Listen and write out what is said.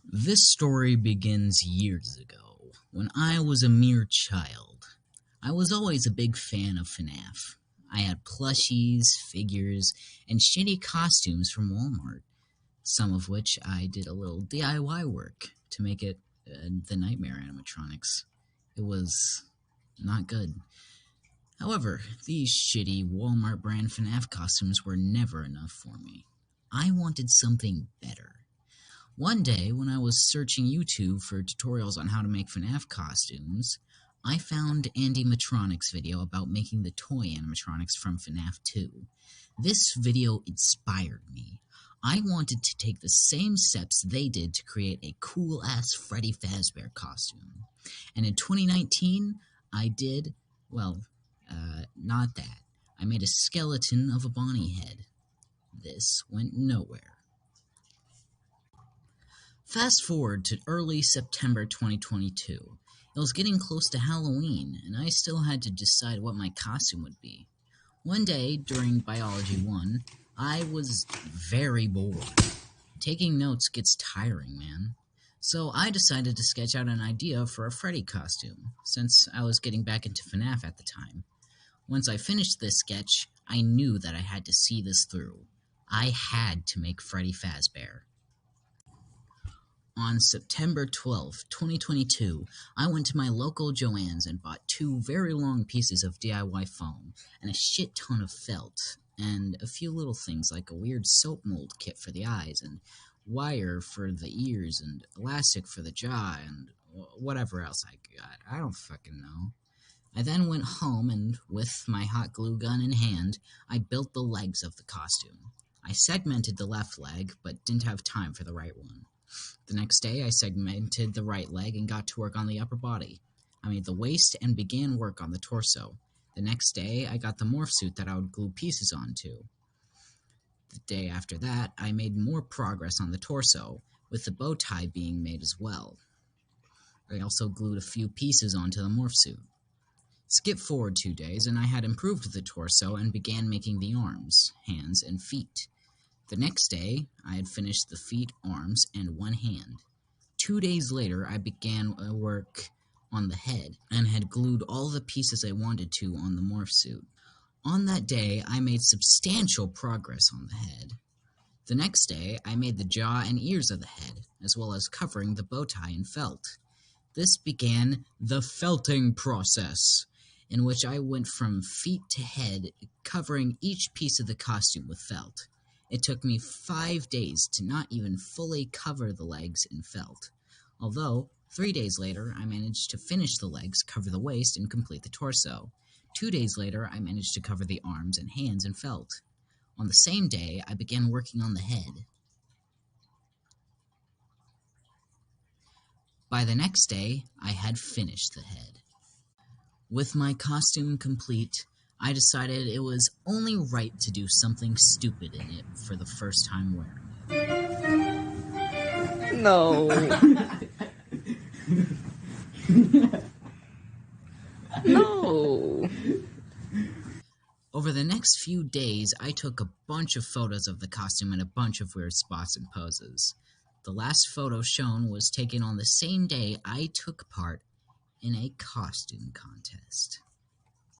This story begins years ago, when I was a mere child. I was always a big fan of FNAF. I had plushies, figures, and shitty costumes from Walmart, some of which I did a little DIY work to make it the Nightmare animatronics. It was not good. However, these shitty Walmart brand FNAF costumes were never enough for me. I wanted something better. One day, when I was searching YouTube for tutorials on how to make FNAF costumes, I found Animatronics' video about making the toy animatronics from FNAF 2. This video inspired me. I wanted to take the same steps they did to create a cool-ass Freddy Fazbear costume. And in 2019, I did, not that. I made a skeleton of a Bonnie head. This went nowhere. Fast forward to early September 2022. It was getting close to Halloween, and I still had to decide what my costume would be. One day, during Biology 1, I was very bored. Taking notes gets tiring, man. So I decided to sketch out an idea for a Freddy costume, since I was getting back into FNAF at the time. Once I finished this sketch, I knew that I had to see this through. I had to make Freddy Fazbear. On September 12, 2022, I went to my local Joann's and bought 2 very long pieces of DIY foam and a shit ton of felt, and a few little things like a weird soap mold kit for the eyes, and wire for the ears, and elastic for the jaw, and whatever else I got. I don't fucking know. I then went home and, with my hot glue gun in hand, I built the legs of the costume. I segmented the left leg, but didn't have time for the right one. The next day, I segmented the right leg and got to work on the upper body. I made the waist and began work on the torso. The next day, I got the morph suit that I would glue pieces onto. The day after that, I made more progress on the torso, with the bow tie being made as well. I also glued a few pieces onto the morph suit. Skip forward 2 days, and I had improved the torso and began making the arms, hands, and feet. The next day, I had finished the feet, arms, and one hand. 2 days later, I began work on the head, and had glued all the pieces I wanted to on the morph suit. On that day, I made substantial progress on the head. The next day, I made the jaw and ears of the head, as well as covering the bow tie in felt. This began the felting process, in which I went from feet to head, covering each piece of the costume with felt. It took me 5 days to not even fully cover the legs in felt. Although, 3 days later, I managed to finish the legs, cover the waist, and complete the torso. 2 days later, I managed to cover the arms and hands in felt. On the same day, I began working on the head. By the next day, I had finished the head. With my costume complete, I decided it was only right to do something stupid in it for the first time wearing it. No. No. Over the next few days, I took a bunch of photos of the costume in a bunch of weird spots and poses. The last photo shown was taken on the same day I took part in a costume contest.